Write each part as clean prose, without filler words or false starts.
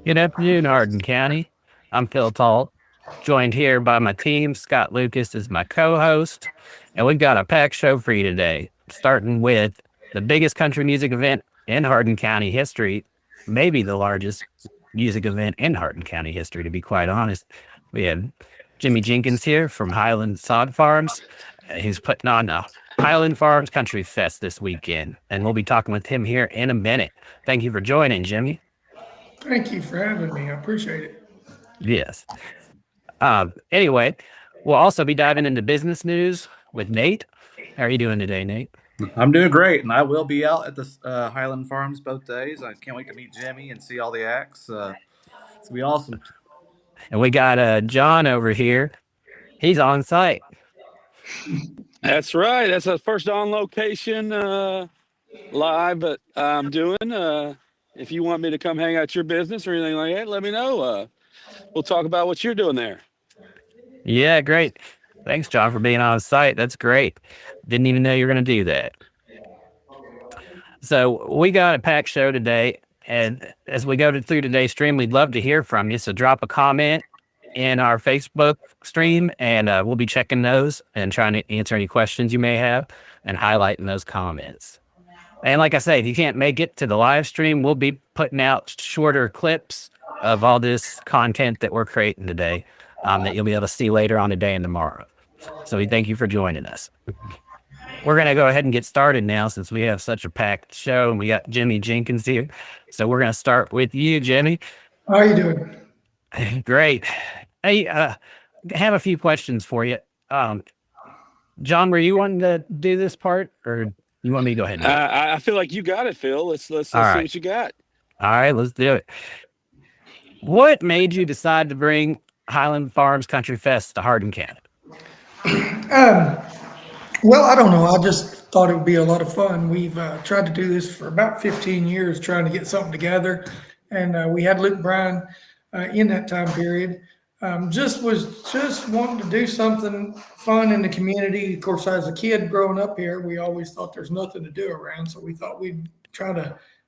Good afternoon, Hardin County. I'm Phil Tall, joined here by my team. Scott Lucas is my co-host, and we've got a packed show for you today, starting with the biggest country music event in Hardin County history, maybe the largest music event in Hardin County history, to be quite honest. We have Jimmy Jenkins here from Highland Farms. He's putting on the Highland Farms Country Fest this weekend, and we'll be talking with him here in a minute. Thank you for joining, Jimmy. Thank you for having me. I appreciate it. Yes. Anyway, we'll also be diving into business news with Nate. How are you doing today, Nate? I'm doing great, and I will be out at the Highland Farms both days. I can't wait to meet Jimmy and see all the acts. It's going to be awesome. And we got John over here. He's on site. That's right. That's our first on location live, but I'm doing. If you want me to come hang out at your business or anything like that, let me know. We'll talk about what you're doing there. Yeah, great. Thanks, John, for being on site. That's great. Didn't even know you were going to do that. So we got a packed show today, and as we go through today's stream, we'd love to hear from you. So drop a comment in our Facebook stream, and we'll be checking those and trying to answer any questions you may have and highlighting those comments. And like I say, if you can't make it to the live stream, we'll be putting out shorter clips of all this content that we're creating today that you'll be able to see later on today and tomorrow. So we thank you for joining us. We're going to go ahead and get started now since we have such a packed show and we got Jimmy Jenkins here. So we're going to start with you, Jimmy. How are you doing? Great. Hey, I have a few questions for you. John, were you wanting to do this part, or you want me to go ahead and do it? I feel like you got it, Phil. Let's see what you got. All right, let's do it. What made you decide to bring Highland Farms Country Fest to Hardin County? Well, I don't know. I just thought it would be a lot of fun. We've tried to do this for about 15 years, trying to get something together. And we had Luke Bryan in that time period. Just wanting to do something fun in the community. Of course, as a kid growing up here, we always thought there's nothing to do around. So we thought we'd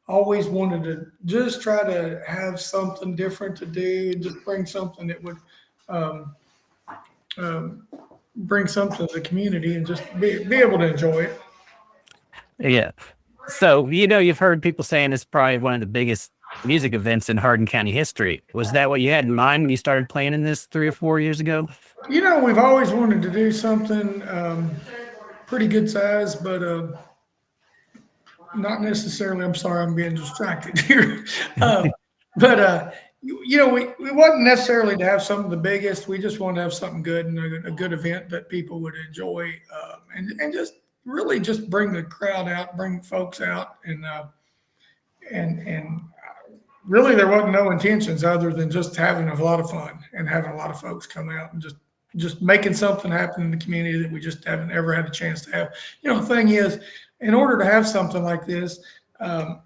always wanted to just try to have something different to do and just bring something that would bring something to the community and just be able to enjoy it. Yeah. So, you've heard people saying it's probably one of the biggest music events in Hardin County history. Was that what you had in mind when you started playing in this 3 or 4 years ago? We've always wanted to do something pretty good size, but not necessarily. I'm sorry, I'm being distracted here. But we wasn't necessarily to have something the biggest. We just wanted to have something good and a good event that people would enjoy, and just really just bring the crowd out, bring folks out, and really there wasn't no intentions other than just having a lot of fun and having a lot of folks come out and just making something happen in the community that we just haven't ever had a chance to have. The thing is, in order to have something like this, or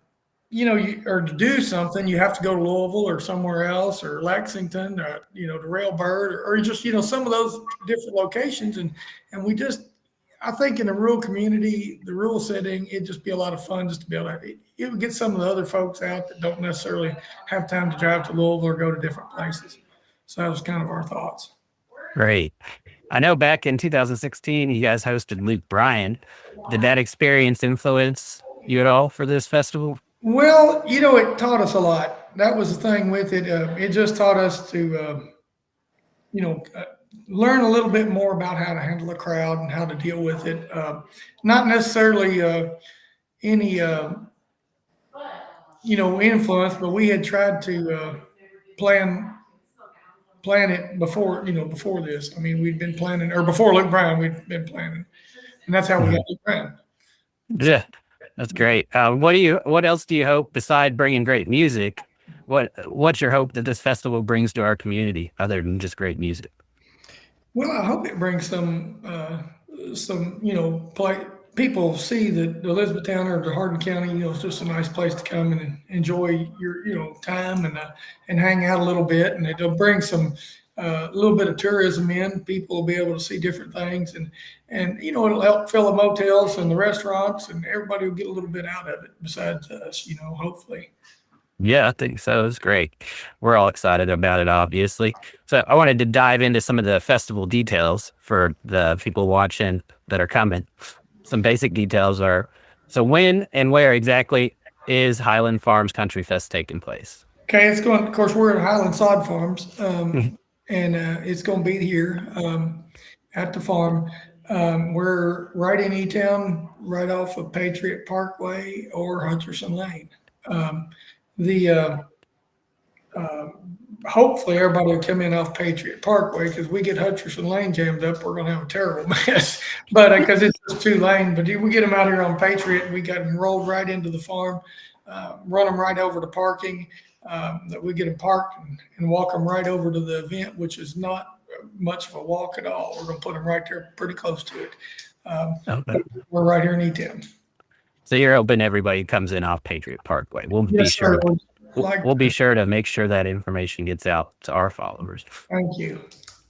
to do something, you have to go to Louisville or somewhere else, or Lexington, or, to Railbird, or just, some of those different locations. And we just, I think in a rural community, the rural setting, it'd just be a lot of fun just to be able to, it would get some of the other folks out that don't necessarily have time to drive to Louisville or go to different places. So that was kind of our thoughts. Great. I know back in 2016, you guys hosted Luke Bryan. Did that experience influence you at all for this festival? Well, it taught us a lot. That was the thing with it. It just taught us to, learn a little bit more about how to handle a crowd and how to deal with it. Not necessarily any, influence, but we had tried to plan it before this. I mean, we'd been planning, or before Luke Bryan, we'd been planning, and that's how we got Luke Bryan. Yeah, that's great. What else do you hope beside bringing great music? What's your hope that this festival brings to our community other than just great music? Well, I hope it brings some people see that Elizabethtown or the Hardin County, it's just a nice place to come and enjoy your, time and hang out a little bit, and it'll bring some a little bit of tourism in. People will be able to see different things, and it'll help fill the motels and the restaurants, and everybody will get a little bit out of it besides us, hopefully. Yeah, I think so. It's great. We're all excited about it, obviously. So I wanted to dive into some of the festival details for the people watching that are coming. Some basic details are, so when and where exactly is Highland Farms Country Fest taking place? Okay, it's going. Of course, we're at Highland Sod Farms, Mhm. and it's going to be here at the farm. We're right in E-Town, right off of Patriot Parkway or Hutcherson Lane. The hopefully everybody will come in off Patriot Parkway because we get Hutcherson Lane jammed up, we're going to have a terrible mess. But because it's just 2 lane, but if we get them out here on Patriot, we got them rolled right into the farm, run them right over to parking. That we get them parked and walk them right over to the event, which is not much of a walk at all. We're going to put them right there, pretty close to it. Okay. We're right here in E-Town. So you're open, everybody comes in off Patriot Parkway. We'll be sure. We'll be sure to make sure that information gets out to our followers. Thank you.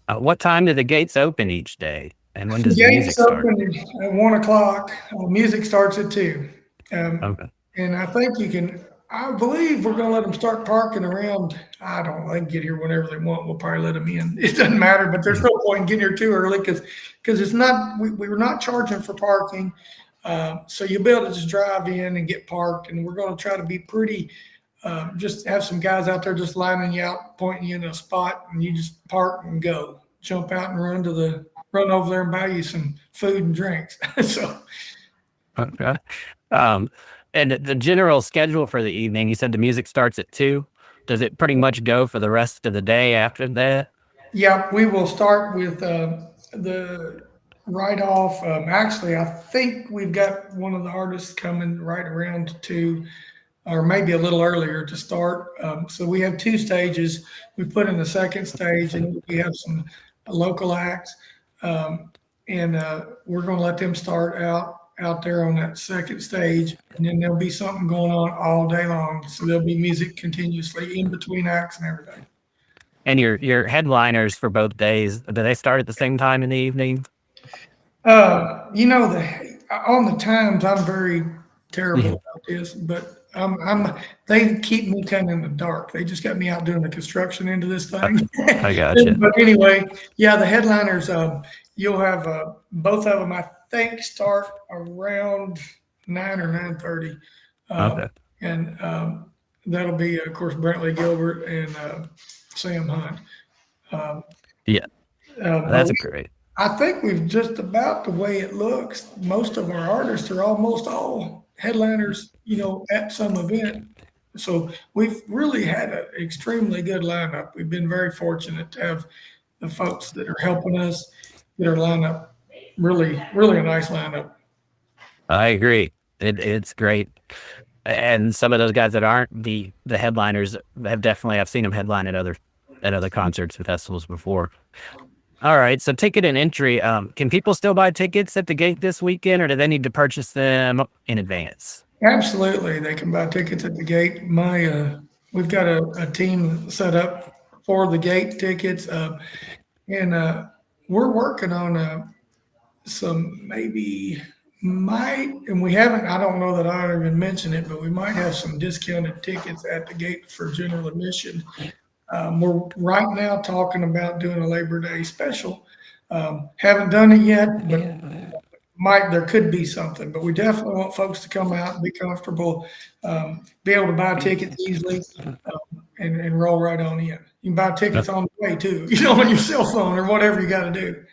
What time do the gates open each day? And when does The the music gates start? open at 1:00. Music starts at 2. Okay. And I think I believe we're going to let them start parking around. I don't know. They can get here whenever they want. We'll probably let them in. It doesn't matter, but there's no point in getting here too early because it's not, we're not charging for parking. So you'll be able to just drive in and get parked. And we're going to try to be pretty, just have some guys out there just lining you out, pointing you in a spot, and you just park and go. Jump out and run over there and buy you some food and drinks. So. Okay. And the general schedule for the evening, you said the music starts at 2. Does it pretty much go for the rest of the day after that? Yeah, we will start with the right off. Actually, I think we've got one of the artists coming right around 2, or maybe a little earlier to start. So we have 2 stages. We put in the second stage, and we have some local acts, and we're going to let them start out there on that second stage, and then there'll be something going on all day long. So there'll be music continuously in between acts and everything. And your headliners for both days, do they start at the same time in the evening? On the times, I'm very terrible about this, but they keep me kind of in the dark. They just got me out doing the construction into this thing. I gotcha. But anyway, yeah, the headliners, you'll have both of them, I think, start around 9 or 9:30. Okay. And that'll be, of course, Brantley Gilbert and Sam Hunt. That's great. I think we've just about, the way it looks, most of our artists are almost all headliners, at some event. So we've really had an extremely good lineup. We've been very fortunate to have the folks that are helping us get our lineup really, really a nice lineup. I agree. It's great. And some of those guys that aren't the headliners I've seen them headline at other concerts and festivals before. All right. So ticket and entry, can people still buy tickets at the gate this weekend, or do they need to purchase them in advance? Absolutely. They can buy tickets at the gate. We've got a team set up for the gate tickets. And we're working on some and we haven't, I don't know that I even mentioned it, but we might have some discounted tickets at the gate for general admission. We're right now talking about doing a Labor Day special. Haven't done it yet, but there could be something. But we definitely want folks to come out and be comfortable, be able to buy tickets easily, and roll right on in. You can buy tickets on the way too, on your cell phone or whatever you got to do.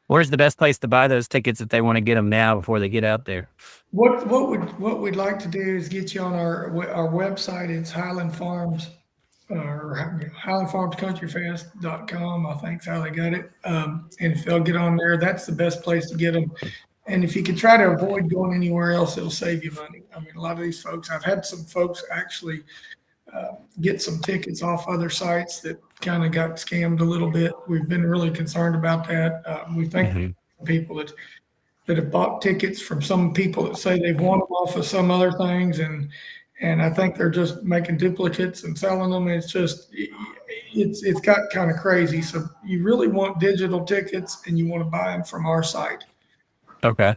Where's the best place to buy those tickets if they want to get them now before they get out there? What we'd like to do is get you on our website. It's Highland Farms, or Highland Farms Country Fest.com. I think's how they got it. And if they'll get on there, that's the best place to get them. And if you could try to avoid going anywhere else, it'll save you money. I mean, a lot of these folks, I've had some folks actually get some tickets off other sites that kind of got scammed a little bit. We've been really concerned about that. We think people that have bought tickets from some people that say they've won them off of some other things, and I think they're just making duplicates and selling them. It's got kind of crazy. So you really want digital tickets, and you want to buy them from our site. Okay.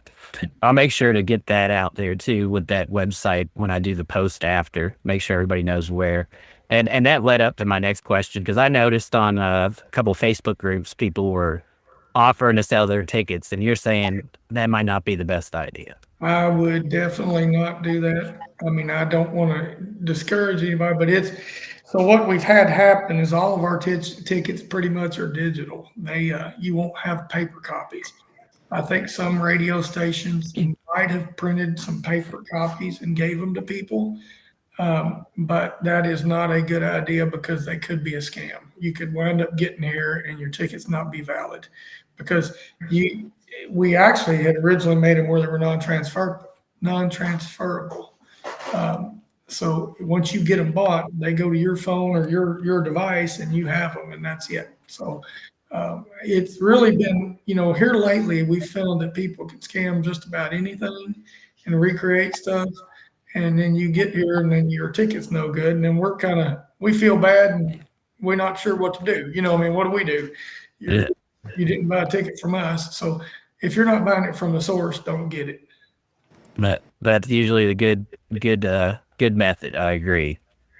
I'll make sure to get that out there too with that website when I do the post after, make sure everybody knows where. And that led up to my next question because I noticed on a couple of Facebook groups, people were offering to sell their tickets, and you're saying that might not be the best idea. I would definitely not do that. I mean, I don't want to discourage anybody, but so what we've had happen is all of our tickets pretty much are digital. You won't have paper copies. I think some radio stations might have printed some paper copies and gave them to people. But that is not a good idea because they could be a scam. You could wind up getting here and your tickets not be valid because we actually had originally made them where they were non-transferable. So once you get them bought, they go to your phone or your device and you have them and that's it. So it's really been, here lately, we've found that people can scam just about anything and recreate stuff. And then you get here and then your ticket's no good. And then we feel bad and we're not sure what to do. What do we do? You didn't buy a ticket from us. So if you're not buying it from the source, don't get it. But that's usually the good method. I agree.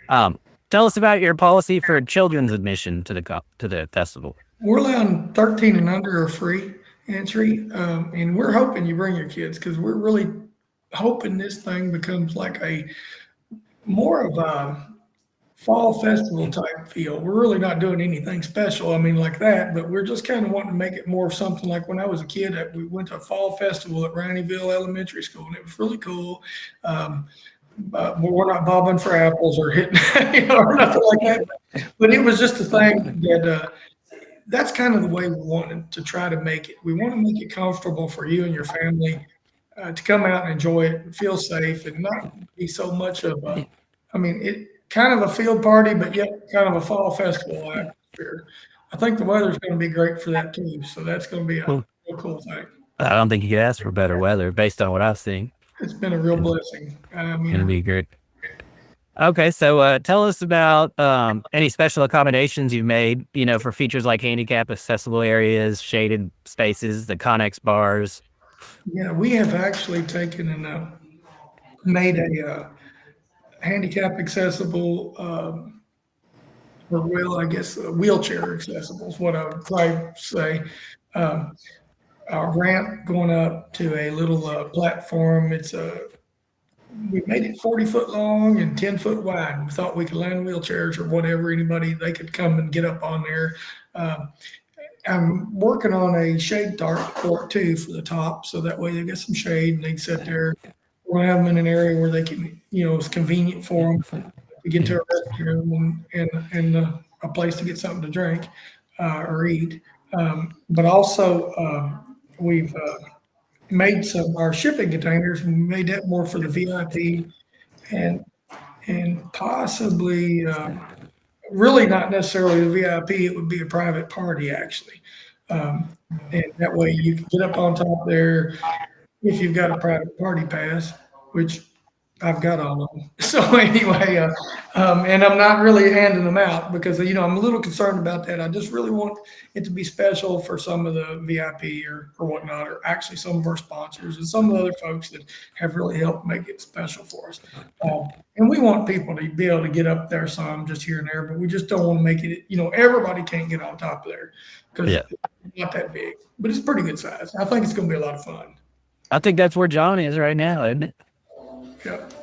Tell us about your policy for children's admission to the festival. We're allowing 13 and under are free entry. And we're hoping you bring your kids because we're really hoping this thing becomes like more of a fall festival type feel. We're really not doing anything special, like that, but we're just kind of wanting to make it more of something like when I was a kid, we went to a fall festival at Randyville Elementary School, and it was really cool. But we're not bobbing for apples or hitting, or nothing like that. But it was just a thing that that's kind of the way we wanted to try to make it. We want to make it comfortable for you and your family to come out and enjoy it and feel safe and not be so much of it kind of a field party, but yet kind of a fall festival atmosphere. I think the weather's going to be great for that too. So that's going to be a real cool thing. I don't think you could ask for better weather based on what I've seen. It's been a real blessing. It's going to be great. Okay. So tell us about any special accommodations you've made, for features like handicap accessible areas, shaded spaces, the Connex bars. Yeah, we have actually taken and made a handicap accessible, wheelchair accessible is what I would probably say. Our ramp going up to a little platform. We made it 40 foot long and 10 foot wide. We thought we could land wheelchairs or whatever, they could come and get up on there. I'm working on a shade tarp too for the top, so that way they get some shade and they can sit there. We're gonna have them in an area where they can, it's convenient for them to get to a restroom and a place to get something to drink or eat. But also we've made our shipping containers. We made that more for the VIP and possibly. Really not necessarily the VIP, it would be a private party actually. And that way you can get up on top there if you've got a private party pass, which I've got all of them. So anyway, and I'm not really handing them out because, I'm a little concerned about that. I just really want it to be special for some of the VIP or whatnot, or actually some of our sponsors and some of the other folks that have really helped make it special for us. And we want people to be able to get up there some just here and there, but we just don't want to make it, everybody can't get on top of there because it's not that big, but it's pretty good size. I think it's going to be a lot of fun. I think that's where John is right now, isn't it? Yep.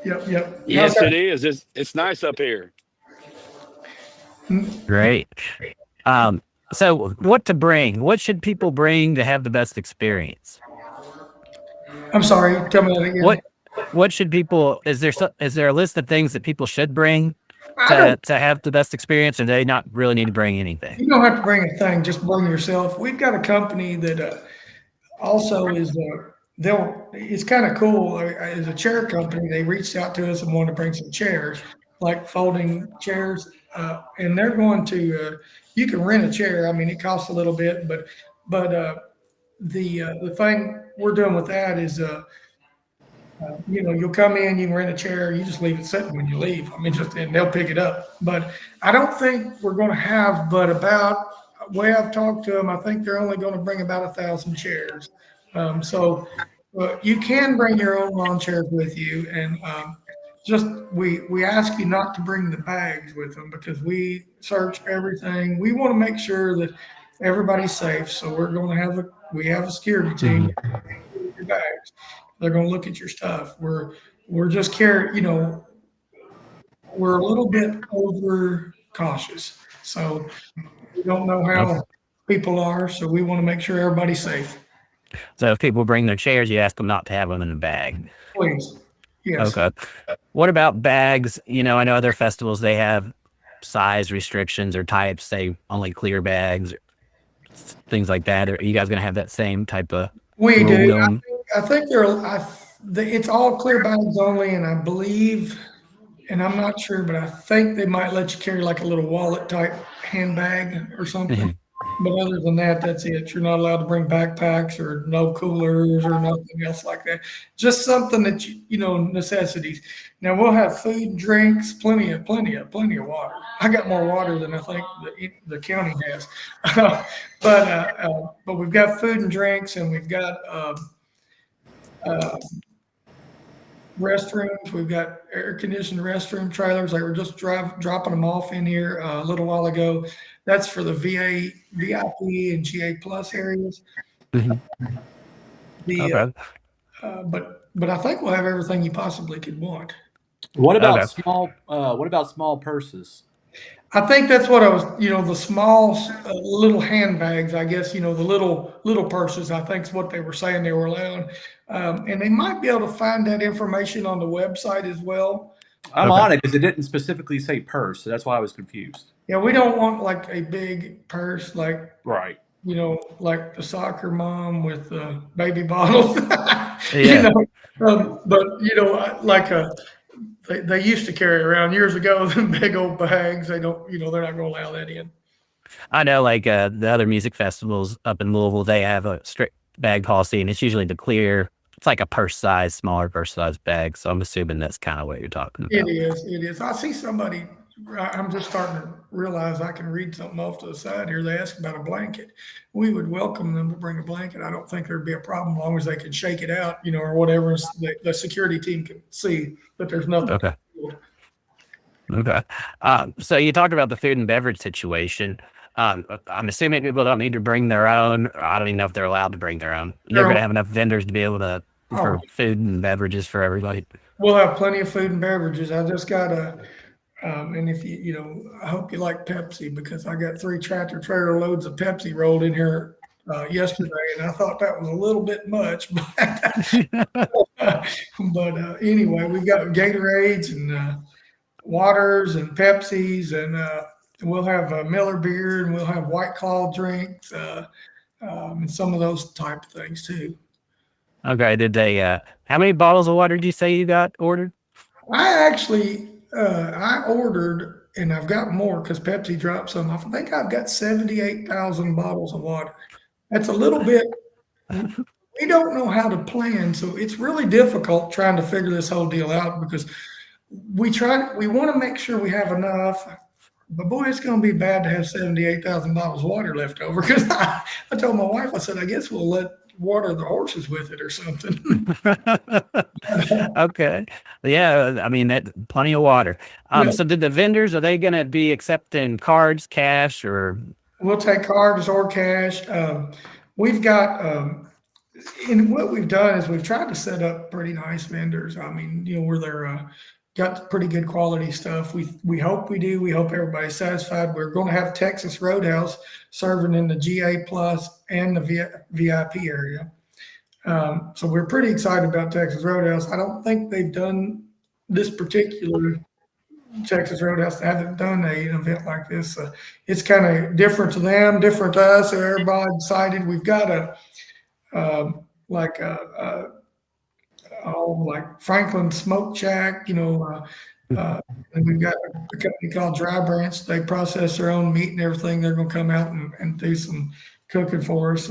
Yes, it is. It's nice up here. Great. So what to bring? What should people bring to have the best experience? I'm sorry. Tell me that again. What should people? Is there a list of things that people should bring to have the best experience, or do they not really need to bring anything? You don't have to bring a thing. Just bring yourself. We've got a company that also is it's kind of cool. As a chair company, they reached out to us and wanted to bring some chairs, like folding chairs, and they're going to. You can rent a chair. It costs a little bit, but the thing we're doing with that is, you'll come in, you can rent a chair, you just leave it sitting when you leave. And they'll pick it up. But I don't think we're going to have. But about the way I've talked to them, I think they're only going to bring about 1,000 chairs. So you can bring your own lawn chairs with you, and just we ask you not to bring the bags with them because we search everything. We want to make sure that everybody's safe. So we have a security team. Your bags. They're going to look at your stuff. We're just we're a little bit over cautious. So we don't know how people are. So we want to make sure everybody's safe. So if people bring their chairs, you ask them not to have them in a bag. Please. Yes. Okay. What about bags? I know other festivals, they have size restrictions or types, say only clear bags, things like that. Are you guys going to have that same type of We rule do. going? I think it's all clear bags only, and I believe, and I'm not sure, but I think they might let you carry like a little wallet type handbag or something. But other than that, that's it. You're not allowed to bring backpacks or no coolers or nothing else like that. Just something that necessities. Now we'll have food and drinks, plenty of water. I got more water than I think the county has. But we've got food and drinks, and we've got restrooms. We've got air conditioned restroom trailers. Like we're just dropping them off in here a little while ago. That's for the VIP and GA plus areas. Okay. But I think we'll have everything you possibly could want. What about small purses? I think that's what I was, the small little handbags, I guess, the little purses, I think is what they were saying they were allowed. And they might be able to find that information on the website as well. I'm on it because it didn't specifically say purse, so that's why I was confused. Yeah, we don't want like a big purse, like, Right. Like the soccer mom with the baby bottles. Yeah. They used to carry around years ago, them big old bags. They don't, they're not going to allow that in. I know, like the other music festivals up in Louisville, they have a strict bag policy, and it's usually the clear. It's like a smaller purse size bag. So I'm assuming that's kind of what you're talking about. It is. I see somebody. I'm just starting to realize I can read something off to the side here. They ask about a blanket. We would welcome them to bring a blanket. I don't think there'd be a problem as long as they can shake it out, or whatever. The security team can see that there's nothing. Okay. Okay. So you talked about the food and beverage situation. I'm assuming people don't need to bring their own. I don't even know if they're allowed to bring their own. You're going to have enough vendors to be able to for food and beverages for everybody. We'll have plenty of food and beverages. I just got and if I hope you like Pepsi, because I got 3 tractor trailer loads of Pepsi rolled in here yesterday, and I thought that was a little bit much. But anyway, we've got Gatorades and waters and Pepsis, and we'll have Miller beer, and we'll have White Claw drinks, and some of those type of things too. Okay. Did they? How many bottles of water did you say you got ordered? I actually I ordered, and I've got more because Pepsi dropped some off. I think I've got 78,000 bottles of water. That's a little bit. We don't know how to plan, so it's really difficult trying to figure this whole deal out because we want to make sure we have enough. But boy, it's going to be bad to have 78,000 bottles of water left over because I told my wife, I said, I guess we'll water the horses with it or something. Okay. Yeah. I mean, that plenty of water. So did the vendors, are they going to be accepting cards, cash, or? We'll take cards or cash. We've got, and what we've done is we've tried to set up pretty nice vendors. I mean, where they're got pretty good quality stuff. We hope we do. We hope everybody's satisfied. We're going to have Texas Roadhouse serving in the GA plus and the VIP area. So we're pretty excited about Texas Roadhouse. I don't think they've done this particular Texas Roadhouse. They haven't done an event like this. It's kind of different to them, different to us. So everybody decided we've got like Franklin Smoke Shack, and we've got a company called Dry Branch. They process their own meat and everything. They're going to come out and do some cooking for us.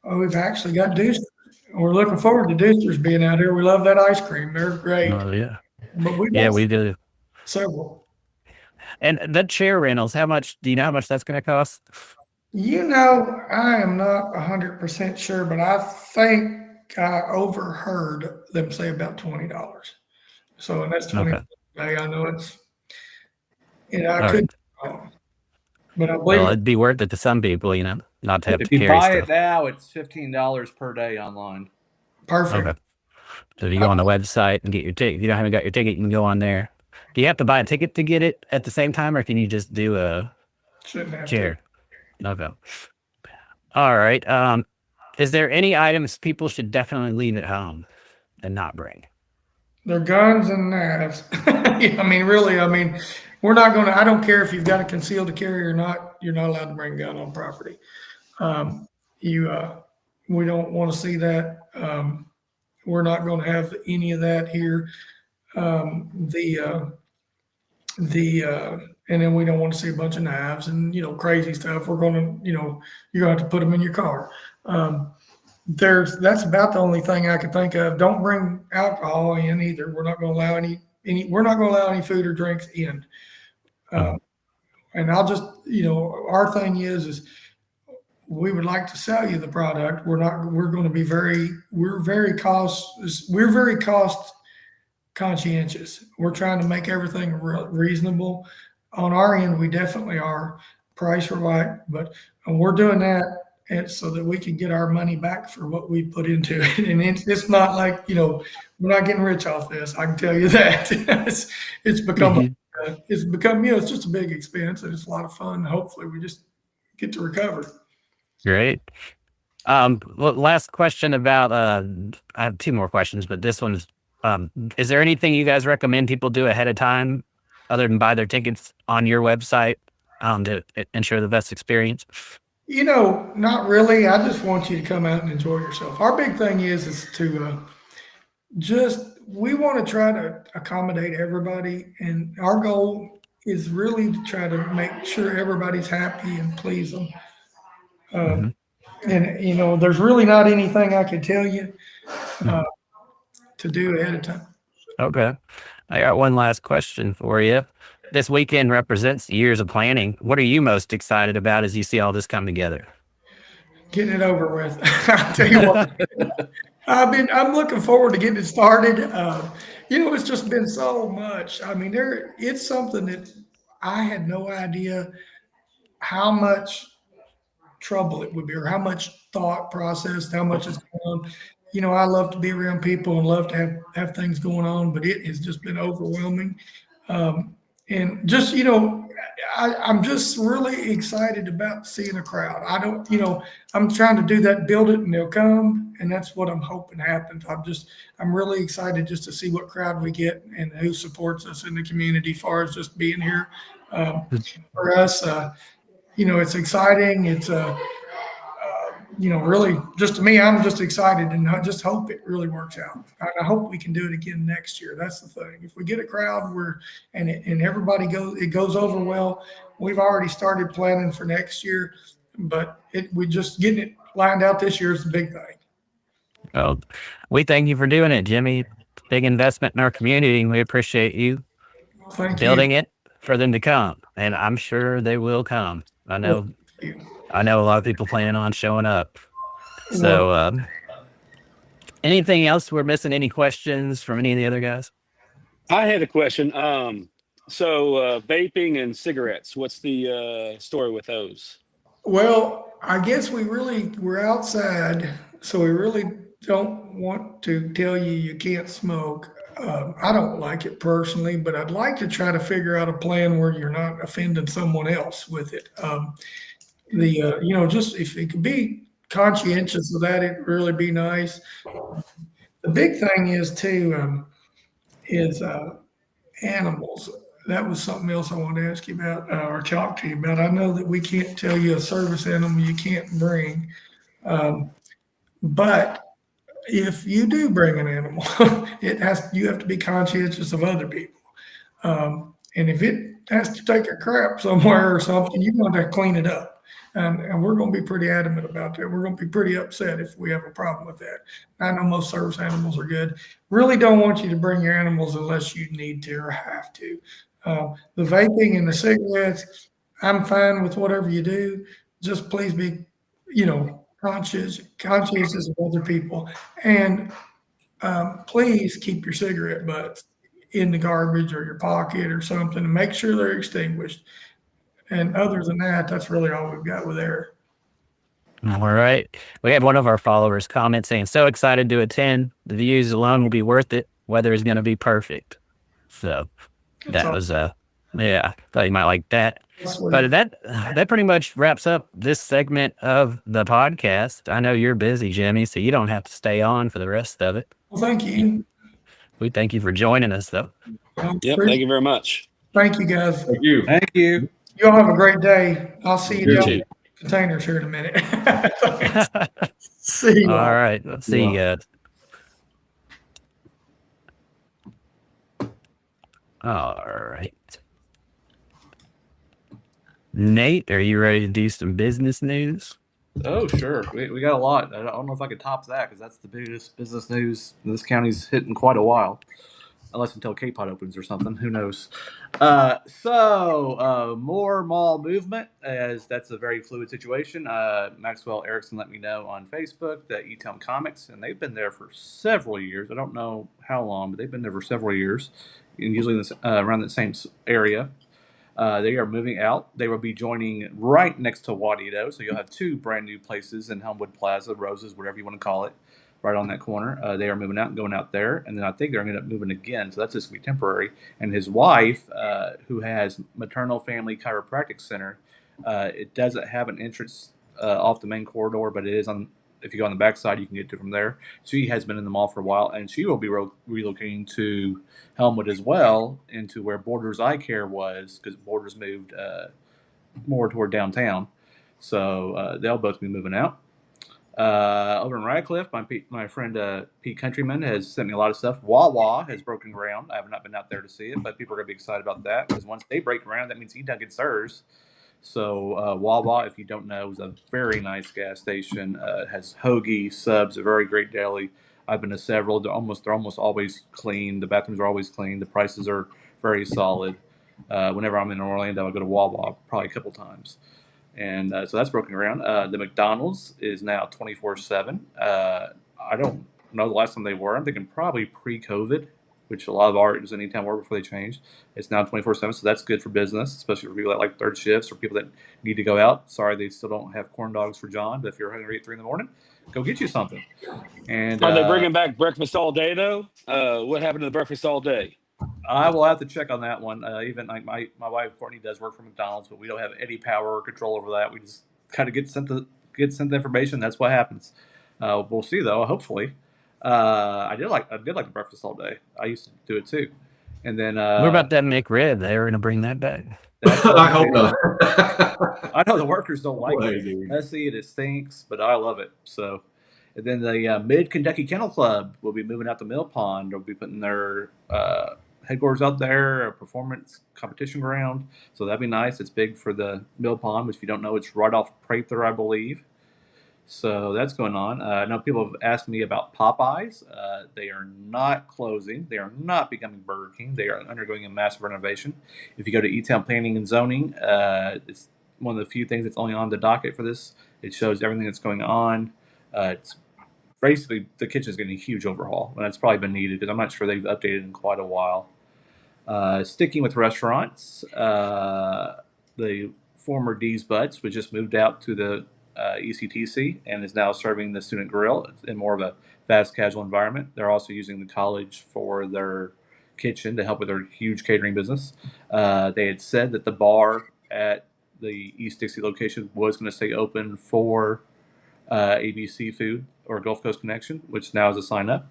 We've actually got Deucers. We're looking forward to Deucers being out here. We love that ice cream. They're great. Oh, yeah. But we do. Several. And the chair rentals, do you know how much that's going to cost? I am not 100% sure, but I think I overheard them say about $20. So, and that's 20 Okay. a day. I know it's, I All could right. be wrong, but I Well, believe it'd be worth it to some people, not to have to If you carry buy it stuff. now, it's $15 per day online. perfect. Okay. So if you go on the website and get your ticket, if you haven't got your ticket, you can go on there. Do you have to buy a ticket to get it at the same time, or can you just do a Shouldn't have chair? Okay. All right. Is there any items people should definitely leave at home and not bring? They're guns and knives. Yeah, really, we're not going to, I don't care if you've got a concealed carry or not, you're not allowed to bring a gun on property. You, we don't want to see that. We're not going to have any of that here. And then we don't want to see a bunch of knives and, crazy stuff. We're going to, you're going to have to put them in your car. That's about the only thing I could think of. Don't bring alcohol in either. We're not going to allow we're not going to allow any food or drinks in. And I'll just, our thing is we would like to sell you the product. We're going to be we're very cost conscientious. We're trying to make everything reasonable. On our end, we definitely are price right, but we're doing that so that we can get our money back for what we put into it. And it's not like, we're not getting rich off this. I can tell you that. It's become, it's just a big expense and it's a lot of fun. Hopefully we just get to recover. Great. Well, last question about, I have two more questions, but this one is there anything you guys recommend people do ahead of time other than buy their tickets on your website to ensure the best experience? Not really. I just want you to come out and enjoy yourself. Our big thing is to we want to try to accommodate everybody. And our goal is really to try to make sure everybody's happy and please them. And, there's really not anything I can tell you to do ahead of time. Okay. I got one last question for you. This weekend represents years of planning. What are you most excited about as you see all this come together? Getting it over with. I'll tell you what, I'm looking forward to getting it started. It's just been so much. It's something that I had no idea how much trouble it would be, or how much thought process, how much is going on. I love to be around people and love to have things going on, but it has just been overwhelming. And just, I'm just really excited about seeing a crowd. I'm trying to do that, build it, and they'll come. And that's what I'm hoping happens. I'm really excited just to see what crowd we get and who supports us in the community as far as just being here. For us, it's exciting. It's really just to me, I'm just excited and I just hope it really works out. I hope we can do it again next year. That's the thing. If we get a crowd and everybody it goes over well, we've already started planning for next year, but we just getting it lined out this year is the big thing. Well, we thank you for doing it, Jimmy. Big investment in our community, and we appreciate you building it for them to come. And I'm sure they will come. I know a lot of people planning on showing up. So, anything else we're missing? Any questions from any of the other guys? I had a question. So vaping and cigarettes, what's the story with those? Well, I guess we're outside, so we really don't want to tell you can't smoke. I don't like it personally, but I'd like to try to figure out a plan where you're not offending someone else with it. Just if it could be conscientious of that, it'd really be nice. The big thing is too, is animals. That was something else I wanted to ask you about or talk to you about. I know that we can't tell you a service animal you can't bring, but if you do bring an animal, you have to be conscientious of other people. And if it has to take a crap somewhere or something, you're going to clean it up. And we're going to be pretty adamant about that. We're going to be pretty upset if we have a problem with that. I know most service animals are good. Really don't want you to bring your animals unless you need to or have to. The vaping and the cigarettes, I'm fine with whatever you do. just please be, conscientious of other people. And please keep your cigarette butts in the garbage or your pocket or something and make sure they're extinguished. And other than that, that's really all we've got with air. All right. We had one of our followers comment saying, so excited to attend. The views alone will be worth it. Weather is going to be perfect. So that was, yeah, thought you might like that. But that pretty much wraps up this segment of the podcast. I know you're busy, Jimmy, so you don't have to stay on for the rest of it. Well, thank you. We thank you for joining us, though. Yep. Thank you very much. Thank you, guys. Thank you. Thank you. You all have a great day. I'll see you You down too. in the containers here in a minute. See you. All right. Let's see you guys. All right. Nate, are you ready to do some business news? Oh, sure. We got a lot. I don't know if I could top that because that's the biggest business news this county's hit in quite a while. Unless until K-Pot opens or something. Who knows? More mall movement, as that's a very fluid situation. Maxwell Erickson let me know on Facebook that E-Town Comics, and they've been there for several years. I don't know how long, but they've been there for several years, and usually around the same area. They are moving out. They will be joining right next to Wadito, so you'll have two brand new places in Helmwood Plaza, Roses, whatever you want to call it, right on that corner. They are moving out and going out there, and then I think they're going to end up moving again, so that's just going to be temporary. And his wife, who has Maternal Family Chiropractic Center, it doesn't have an entrance off the main corridor, but it is on. If you go on the backside, you can get to from there. She has been in the mall for a while, and she will be relocating to Helmwood as well, into where Borders Eye Care was, because Borders moved more toward downtown. So they'll both be moving out. Over in Radcliffe, my friend Pete Countryman has sent me a lot of stuff. Wawa has broken ground. I have not been out there to see it, but people are going to be excited about that, because once they break ground, that means E-Town gets theirs. So Wawa, if you don't know, is a very nice gas station. It has hoagie, subs, a very great deli. I've been to several. They're almost always clean. The bathrooms are always clean. The prices are very solid. Whenever I'm in Orlando, I go to Wawa probably a couple times. And so that's broken ground. The McDonald's is now 24/7. I don't know the last time they were. I'm thinking probably pre-COVID, which a lot of art was in E-Town were before they changed. It's now 24/7, so that's good for business, especially for people that like third shifts or people that need to go out. Sorry, they still don't have corn dogs for John, but if you're hungry at 3 in the morning, go get you something. And Are they bringing back breakfast all day, though? What happened to the breakfast all day? I will have to check on that one. Even like my wife Courtney does work for McDonald's, but we don't have any power or control over that. We just kind of get sent the information. That's what happens. We'll see though. Hopefully, I did like the breakfast all day. I used to do it too. And then What about that McRib? They were going to bring that back. I hope not. I know the workers don't like Boy, it. dude. Messy, it stinks, but I love it. So, and then the Mid Kentucky Kennel Club will be moving out to Mill Pond. They'll be putting their headquarters out there, a performance competition ground. So that'd be nice. It's big for the Mill Pond, which if you don't know, it's right off Prather, I believe. So that's going on. I know people have asked me about Popeyes. They are not closing. They are not becoming Burger King. They are undergoing a massive renovation. If you go to E-Town Planning and Zoning, it's one of the few things that's only on the docket for this. It shows everything that's going on. It's basically the kitchen's getting a huge overhaul, and it's probably been needed because I'm not sure they've updated in quite a while. Sticking with restaurants, the former D's Butts, which just moved out to the ECTC and is now serving the Student Grill in more of a fast casual environment. They're also using the college for their kitchen to help with their huge catering business. They had said that the bar at the East Dixie location was going to stay open for ABC Food or Gulf Coast Connection, which now is a sign up.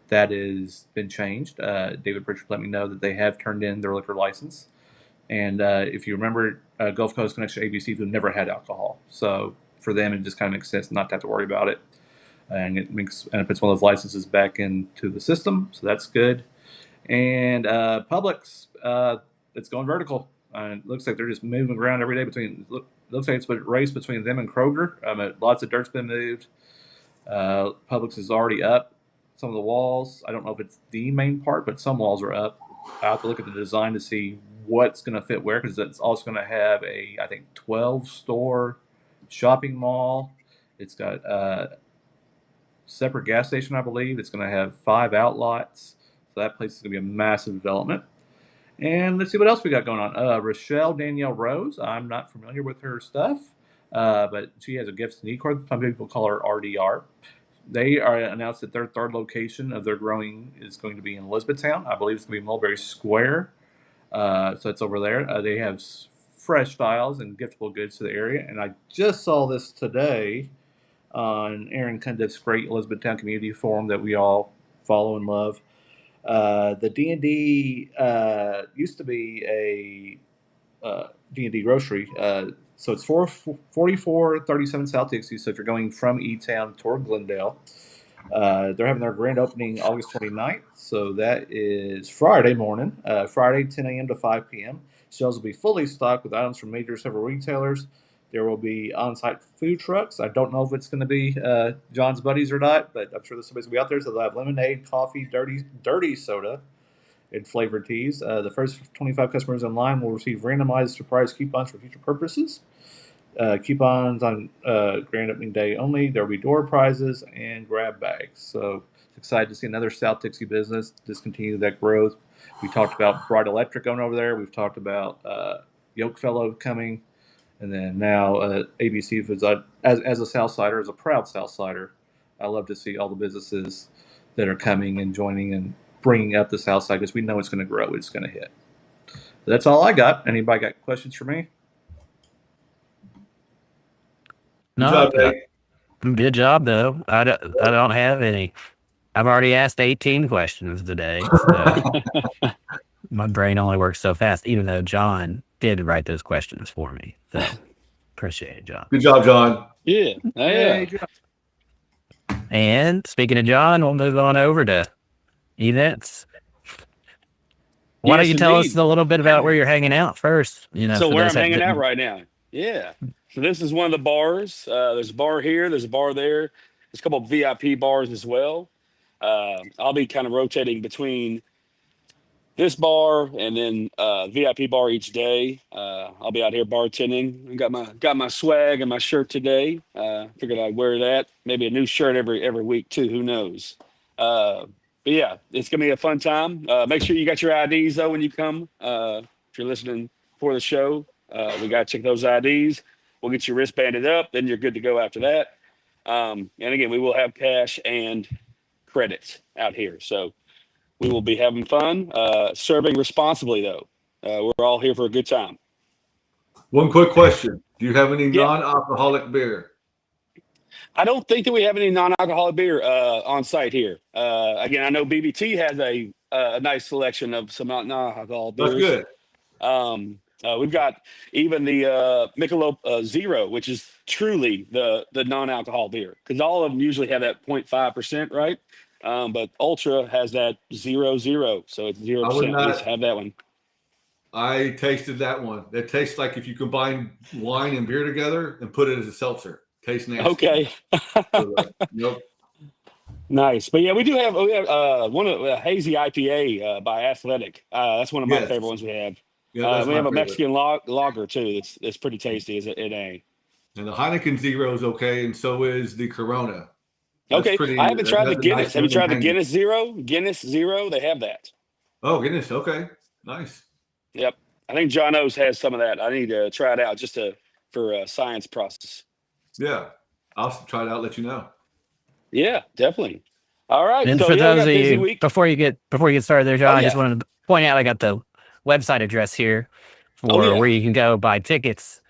That has been changed. David Pritchard let me know that they have turned in their liquor license. And if you remember, Gulf Coast Connection ABC Food never had alcohol. So for them, it just kind of makes sense not to have to worry about it. And it puts one of those licenses back into the system. So that's good. And Publix, it's going vertical. It looks like they're just moving around every day looks like it's a race between them and Kroger. Lots of dirt's been moved. Publix is already up some of the walls. I don't know if it's the main part, but some walls are up. I have to look at the design to see what's going to fit where, because it's also going to have a, I think, 12 store shopping mall. It's got a separate gas station, I believe. It's going to have 5 outlots. So that place is going to be a massive development. And let's see what else we got going on. Rochelle Danielle Rose. I'm not familiar with her stuff, but she has a gifts and e-card. Some people call her RDR. They are announced that their third location of their growing is going to be in Elizabethtown. I believe it's going to be Mulberry Square. So it's over there. They have fresh styles and giftable goods to the area. And I just saw this today on Aaron Cundiff's great Elizabethtown Community Forum that we all follow and love. The D&D used to be a D&D grocery. So it's 4437 South Dixie. So if you're going from E-Town toward Glendale, they're having their grand opening August 29th. So that is Friday morning, Friday 10 a.m. to 5 p.m. Shelves will be fully stocked with items from major several retailers. There will be on-site food trucks. I don't know if it's going to be John's Buddies or not, but I'm sure there's somebody's going to be out there. So they'll have lemonade, coffee, dirty soda, and flavored teas. The first 25 customers in line will receive randomized surprise coupons for future purposes. Coupons on grand opening day only. There will be door prizes and grab bags. So excited to see another South Dixie business discontinue that growth. We talked about Bright Electric going over there. We've talked about Yokefellow coming. And then now ABC Foods. As a Southsider, as a proud Southsider, I love to see all the businesses that are coming and joining and bringing up the South Side because we know it's going to grow. It's going to hit. That's all I got. Anybody got questions for me? No, good job though. I don't have any. I've already asked 18 questions today. So my brain only works so fast, even though John did write those questions for me. So appreciate it, John. Good job, John. Yeah. Hey, John. And speaking of John, we'll move on over to events. Why don't you tell us a little bit about where you're hanging out first? So where I'm hanging out right now. Yeah. So this is one of the bars. There's a bar here. There's a bar there. There's a couple of VIP bars as well. I'll be kind of rotating between this bar and then VIP bar each day. I'll be out here bartending. I got my swag and my shirt today. Figured I'd wear that. Maybe a new shirt every week too. Who knows? But yeah, it's gonna be a fun time. Make sure you got your IDs though when you come. If you're listening for the show, we gotta check those IDs. We'll get you wristbanded up. Then you're good to go after that. And again, we will have cash and credits out here. So we will be having fun, serving responsibly, though. We're all here for a good time. One quick question. Do you have any non-alcoholic beer? I don't think that we have any non-alcoholic beer on site here. Again, I know BBT has a nice selection of some non-alcoholic beers. That's good. We've got even the Michelob Zero, which is truly the non-alcohol beer, because all of them usually have that 0.5%, right? But Ultra has that 0.0, so it's 0%. Just have that one. I tasted that one. It tastes like if you combine wine and beer together and put it as a seltzer. Tastes nasty. Okay. Nope. Nice, but yeah, we have one of a hazy IPA by Athletic. That's one of my favorite ones we have. Yeah, we have a Mexican lager too. It's pretty tasty. And the Heineken Zero is okay, and so is the Corona. Okay, I haven't tried the Guinness. Have you tried the Guinness Zero? Guinness Zero, they have that. Oh, Guinness. Okay, nice. Yep, I think John O's has some of that. I need to try it out for a science process. Yeah, I'll try it out. Let you know. Yeah, definitely. All right. And for those of you, before you get started there, John, I just wanted to point out I got the website address here for where you can go buy tickets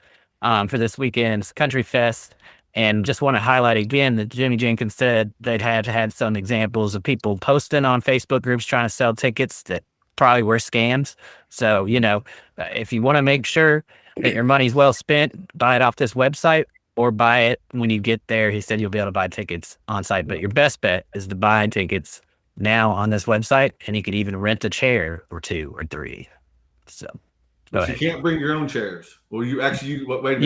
for this weekend's Country Fest. And just want to highlight again that Jimmy Jenkins said they'd had some examples of people posting on Facebook groups trying to sell tickets that probably were scams. So, if you want to make sure that your money's well spent, buy it off this website or buy it when you get there. He said you'll be able to buy tickets on site, but your best bet is to buy tickets now on this website, and you could even rent a chair or 2 or 3. So, but you can't bring your own chairs. Well, you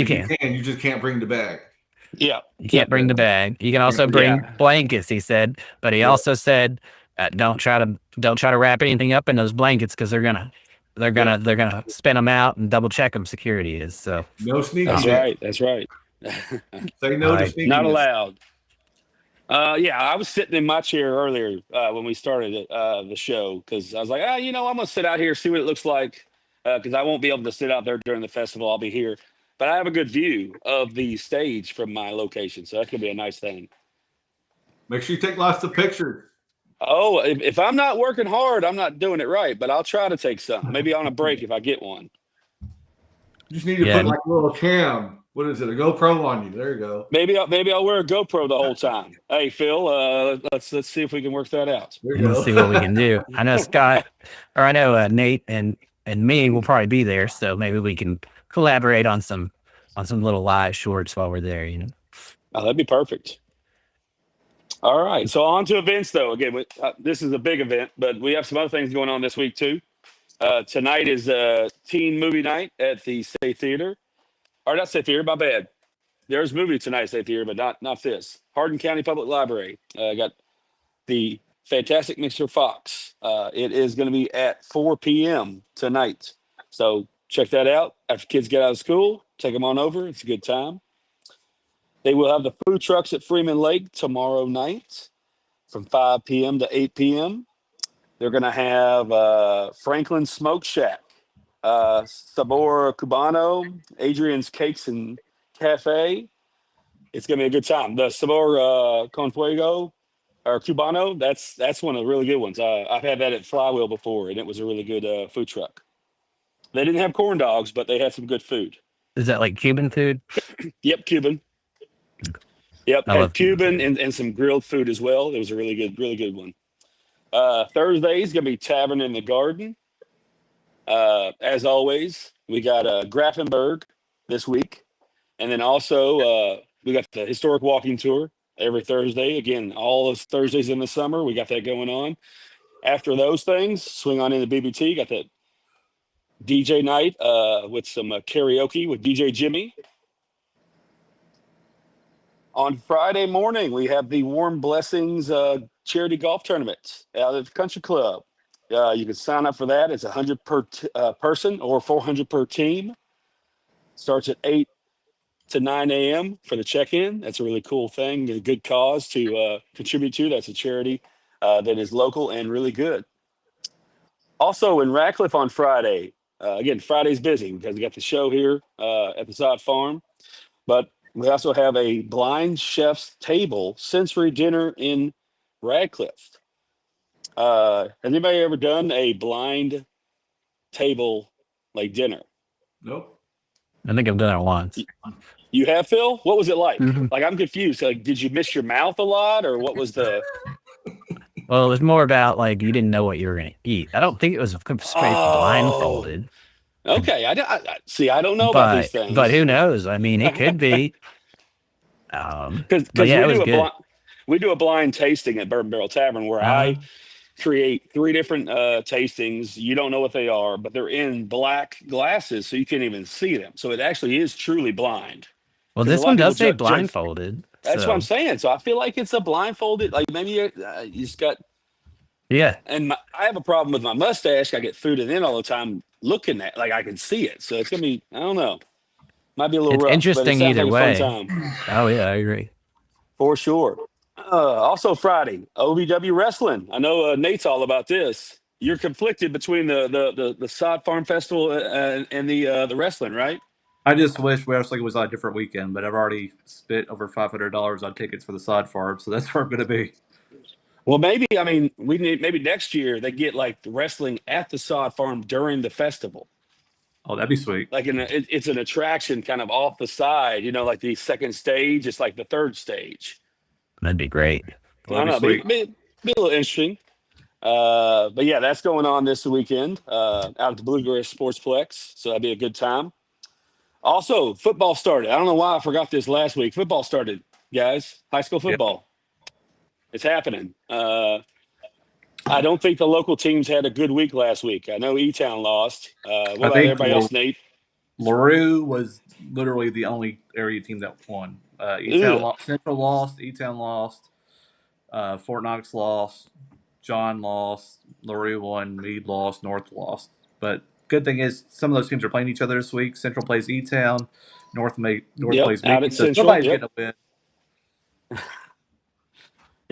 can. You just can't bring the bag. Yeah, you can't bring the bag. You can also bring blankets. He said, but he also said, don't try to wrap anything up in those blankets because they're gonna spin them out and double check them. Security is so. No sneaking. That's right. Say no to Right. sneakiness. Not allowed. Yeah, I was sitting in my chair earlier when we started the show because I was like, I'm going to sit out here, see what it looks like because I won't be able to sit out there during the festival. I'll be here. But I have a good view of the stage from my location, so that could be a nice thing. Make sure you take lots of pictures. Oh, if I'm not working hard, I'm not doing it right, but I'll try to take some. Maybe on a break if I get one. You just need to put like a little cam. What is it? A GoPro on you. There you go. Maybe I'll wear a GoPro the whole time. Hey, Phil, let's see if we can work that out. Let's see what we can do. I know Scott, or I know Nate and me will probably be there, so maybe we can collaborate on some little live shorts while we're there. Oh, that'd be perfect. All right, so on to events though. Again, this is a big event, but we have some other things going on this week too. Tonight is teen movie night at the State Theater. Or not State Theater, my bad. There's a movie tonight at State Theater, but not this. Hardin County Public Library. Got the fantastic Mr. Fox. It is going to be at 4 p.m. tonight. So check that out. After kids get out of school, take them on over. It's a good time. They will have the food trucks at Freeman Lake tomorrow night from 5 p.m. to 8 p.m. They're going to have Franklin Smoke Shack, Sabor Cubano, Adrian's Cakes and Cafe. It's going to be a good time. The Sabor Con Fuego or Cubano, that's one of the really good ones. I've had that at Flywheel before, and it was a really good food truck. They didn't have corn dogs, but they had some good food. Is that like Cuban food? Yep, Cuban. Yep, I love Cuban and some grilled food as well. It was a really good one. Thursday is going to be Tavern in the Garden. As always, we got Grafenberg this week. And then also we got the historic walking tour every Thursday. Again, all those Thursdays in the summer, we got that going on. After those things, swing on into BBT. Got that DJ night with some karaoke with DJ Jimmy. On Friday morning, we have the Warm Blessings charity golf tournament out at the country club. You can sign up for that. It's 100 per person or 400 per team. Starts at 8 to 9 a.m. for the check-in. That's a really cool thing, a good cause to contribute to. That's a charity that is local and really good. Also in Radcliffe on Friday, again, Friday's busy because we got the show here at the Sod Farm, but we also have a blind chef's table sensory dinner in Radcliffe. Has anybody ever done a blind table like dinner? Nope. I think I've done it once. You have, Phil? What was it like? Mhm. Like, I'm confused. Like, did you miss your mouth a lot, or what was the? Well, it was more about like you didn't know what you were going to eat. I don't think it was straight blindfolded. Okay, I see. I don't know about these things, but who knows? I mean, it could be. Because yeah, it was good. We do a blind tasting at Bourbon Barrel Tavern where I create 3 different tastings. You don't know what they are, but they're in black glasses, so you can't even see them. So it actually is truly blind. Well, this one does say blindfolded. That's what I'm saying. So I feel like it's a blindfolded. Like maybe you just got. Yeah. And I have a problem with my mustache. I get food in all the time looking at, like I can see it. So it's gonna be. I don't know. Might be a little It's rough. interesting but it sounds either like a way. fun time. Oh yeah, I agree. For sure. Also Friday, OVW Wrestling. I know Nate's all about this. You're conflicted between the Sod Farm Festival and the wrestling, right? I just wish wrestling was on a different weekend, but I've already spent over $500 on tickets for the Sod Farm, so that's where I'm going to be. Well, maybe maybe next year they get like the wrestling at the Sod Farm during the festival. Oh, that'd be sweet. Like it's an attraction kind of off the side, like the second stage. It's like the third stage. That'd be great. I don't know. Be a little interesting. But yeah, that's going on this weekend out at the Bluegrass Sportsplex. So that'd be a good time. Also, football started. I don't know why I forgot this last week. Football started, guys. High school football. Yep. It's happening. I don't think the local teams had a good week last week. I know E-Town lost. What about everybody else, Nate? LaRue was literally the only area team that won. E-Town Central lost. E-Town lost. Fort Knox lost. John lost. LaRue won. Meade lost. North lost. But good thing is some of those teams are playing each other this week. Central plays E-Town. North Yep, Place out meeting. at So Central. somebody's Yep. getting a win.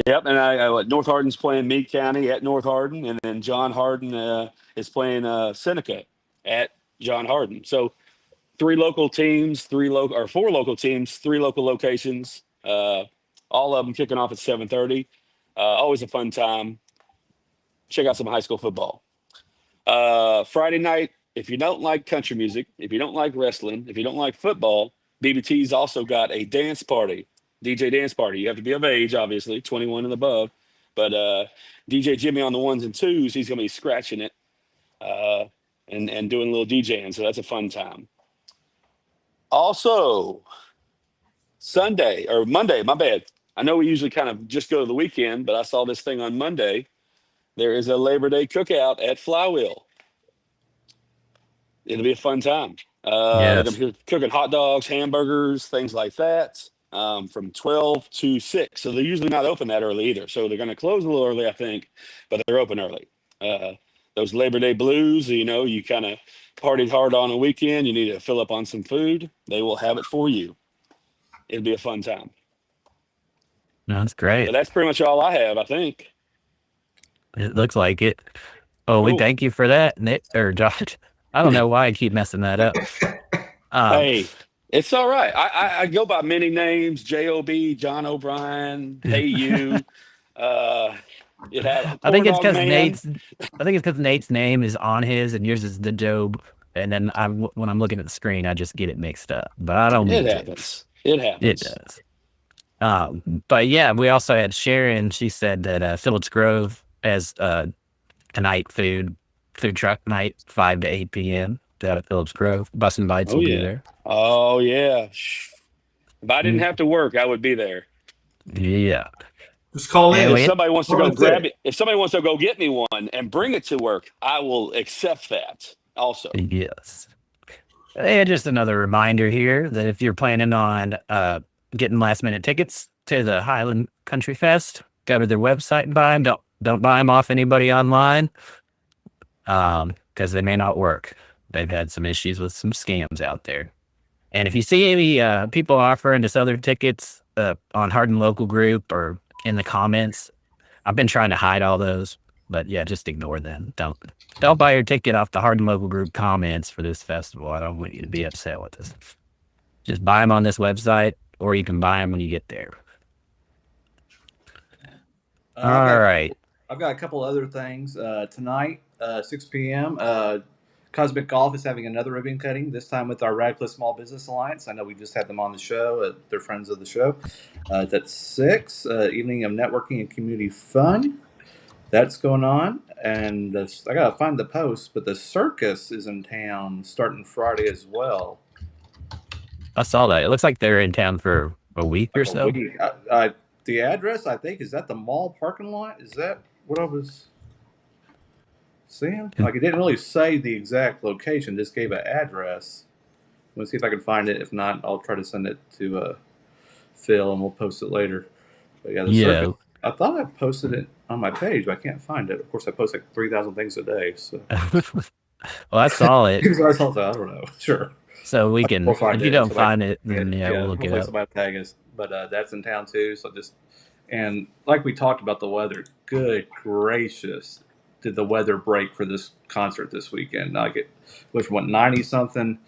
Yep, and North Hardin's playing Meade County at North Hardin, and then John Hardin is playing Seneca at John Hardin. So 4 local teams, 3 local locations. All of them kicking off at 7:30. Always a fun time. Check out some high school football. Friday night, if you don't like country music, if you don't like wrestling, if you don't like football, BBT's also got a dance party, DJ dance party. You have to be of age, obviously, 21 and above. But DJ Jimmy on the 1s and 2s, he's going to be scratching it and doing a little DJing. So that's a fun time. Also, Monday, my bad. I know we usually kind of just go to the weekend, but I saw this thing on Monday. There is a Labor Day cookout at Flywheel. It'll be a fun time. They're going to be cooking hot dogs, hamburgers, things like that from 12 to 6. So they're usually not open that early either. So they're going to close a little early, I think, but they're open early. Those Labor Day blues, you kind of partied hard on a weekend. You need to fill up on some food. They will have it for you. It'll be a fun time. No, that's great. So that's pretty much all I have, I think. It looks like it. Oh, we Cool. thank you for that, Nick or Josh. I don't know why I keep messing that up. Hey, it's all right. I go by many names: J.O.B., John O'Brien, Hey You. It had. I think it's because because Nate's name is on his and yours is the Job, and then when I'm looking at the screen, I just get it mixed up. But I don't mean It to. happens. It happens. It does. But yeah, we also had Sharon. She said that Phillips Grove has tonight food truck night 5 to 8 p.m. down at Phillips Grove. Bus and Bites will be there. Oh yeah. If I didn't have to work, I would be there. Yeah. Just call in. And If somebody wants to go Well, grab it, if somebody wants to go get me one and bring it to work, I will accept that. Also, Yes. And just another reminder here that if you're planning on getting last minute tickets to the Highland Country Fest, go to their website and buy them. Don't buy them off anybody online because they may not work. They've had some issues with some scams out there. And if you see any people offering us other tickets on Hardin Local Group or in the comments, I've been trying to hide all those, but yeah, just ignore them. Don't buy your ticket off the Hardin Local Group comments for this festival. I don't want you to be upset with us. Just buy them on this website, or you can buy them when you get there. All right. I've got a couple other things. Tonight, 6 p.m., Cosmic Golf is having another ribbon cutting, this time with our Radcliffe Small Business Alliance. I know we just had them on the show. They're friends of the show. It's at 6, evening of networking and community fun. That's going on. And I got to find the post, but the circus is in town starting Friday as well. I saw that. It looks like they're in town for a week or so. The address, I think, is that the mall parking lot? Is that what I was seeing? Like, it didn't really say the exact location. Just gave an address. Let's see if I can find it. If not, I'll try to send it to Phil, and we'll post it later. But yeah, circus, I thought I posted it on my page, but I can't find it. Of course, I post like 3,000 things a day. So. Well, I saw it. I don't know. Sure. So we can, if you don't find it, then we'll look it up. Somebody tag us. But that's in town too. So and like we talked about the weather, good gracious, did the weather break for this concert this weekend? Like it was 90 something.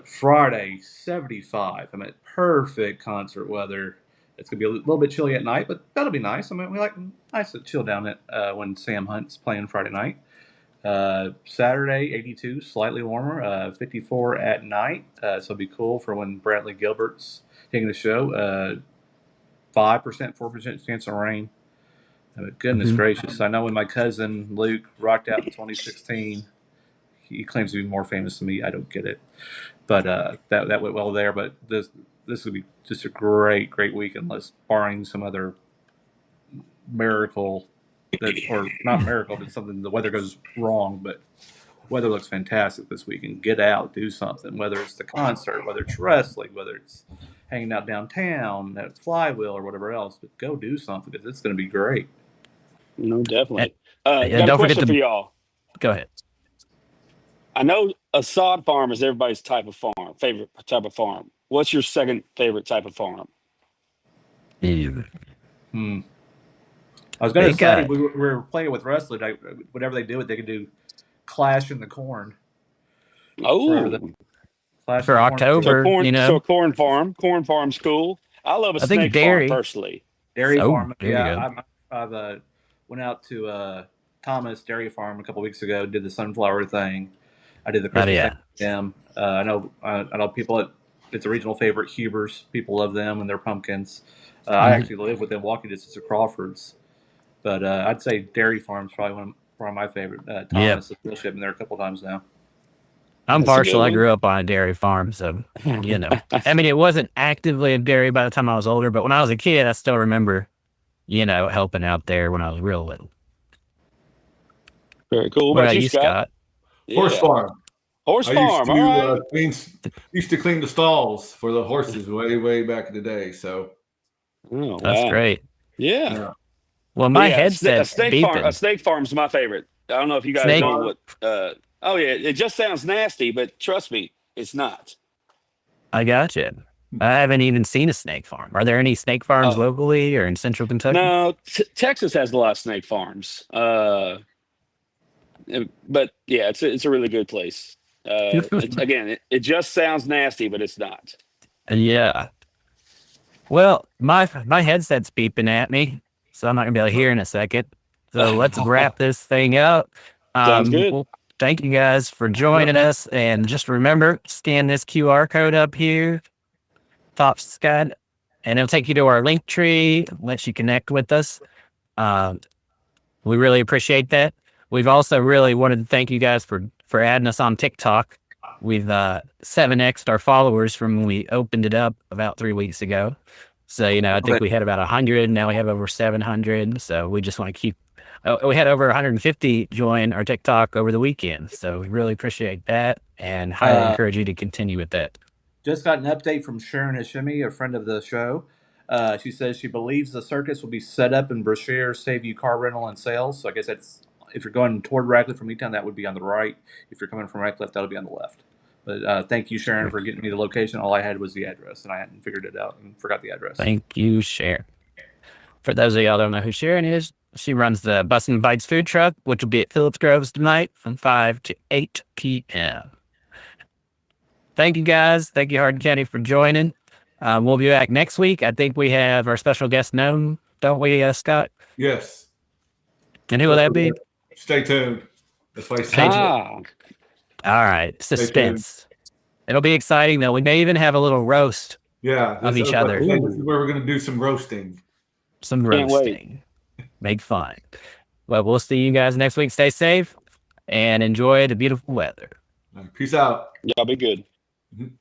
Friday 75. I mean, perfect concert weather. It's gonna be a little bit chilly at night, but that'll be nice. I mean, we like nice to chill down at when Sam Hunt's playing Friday night. Saturday 82, slightly warmer. 54 at night. So it'll be cool for when Brantley Gilbert's taking the show. 5%, 4% chance of rain. Goodness gracious. I know when my cousin Luke rocked out in 2016, he claims to be more famous than me. I don't get it. But that went well there. But this would be just a great week, unless barring some other miracle, or not miracle, but something, the weather goes wrong. But weather looks fantastic this weekend. Get out, do something, whether it's the concert, whether it's wrestling, whether it's hanging out downtown at Flywheel or whatever else, but go do something because it's going to be great. No, definitely. And Got a don't forget question for y'all. Go ahead. I know a sod farm is everybody's favorite type of farm. What's your second favorite type of farm? Yeah. I was going to Big say guy. we were playing with wrestling. Whenever they do it, they can do Clash in the Corn. Oh, Clash For in the October. Corn. so corn farm. Corn farm's cool. I love a I think snake dairy. farm personally. Dairy Oh, farm. there you Yeah, go. I've went out to Thomas Dairy Farm a couple weeks ago. Did the sunflower thing. I did the Christmas yeah. thing with them. I know people. It's a regional favorite. Huber's. People love them and their pumpkins. I actually live within walking distance of Crawford's, but I'd say Dairy Farm's probably one of my favorite. Thomas has still shipping there a couple times now. I'm That's a partial. good I one. grew up on a dairy farm, so you know. I mean, it wasn't actively a dairy by the time I was older, but when I was a kid, I still remember, helping out there when I was real little. Very cool. What about you, Scott? Horse farm. Horse I farm. used to All right. used to clean the stalls for the horses way back in the day. So Oh, That's wow. great. Yeah. Well, my Yeah, headset's beeping. A snake farm's my favorite. I don't know if you guys Snake- know what. Oh yeah, it just sounds nasty, but trust me, it's not. I got you. I haven't even seen a snake farm. Are there any snake farms locally or in central Kentucky? No, Texas has a lot of snake farms. But yeah, it's a really good place. It just sounds nasty, but it's not. Yeah. Well, my headset's beeping at me, so I'm not gonna be able to hear in a second. So let's wrap this thing up. Sounds good. Well, thank you guys for joining us, and just remember, scan this QR code up here, top Scott, and it'll take you to our link tree, lets you connect with us. We really appreciate that. We've also really wanted to thank you guys for adding us on TikTok. We've 7x'd our followers from when we opened it up about 3 weeks ago. So, I think we had about 100. Now we have over 700. So we just want to keep, we had over 150 join our TikTok over the weekend. So we really appreciate that and highly encourage you to continue with that. Just got an update from Sharon Hashimi, a friend of the show. She says she believes the circus will be set up in Brashear, save you car rental and sales. So I guess that's, if you're going toward Radcliffe from Eatown, that would be on the right. If you're coming from Radcliffe, that'll be on the left. But thank you, Sharon, for getting me the location. All I had was the address, and I hadn't figured it out and forgot the address. Thank you, Sharon. For those of y'all who don't know who Sharon is, she runs the Bus and Bites food truck, which will be at Phillips Groves tonight from 5 to 8 p.m. Thank you, guys. Thank you, Hardin County, for joining. We'll be back next week. I think we have our special guest known, don't we, Scott? yes, And who will that be? stay tuned. That's why I Stay tuned. said All right. Suspense. It'll be exciting, though. We may even have a little roast, yeah, of each this other. is where we're going to do some roasting. some Can't wait. roasting. Make fun. Well, we'll see you guys next week. Stay safe and enjoy the beautiful weather. Peace out. Y'all be good. Mhm.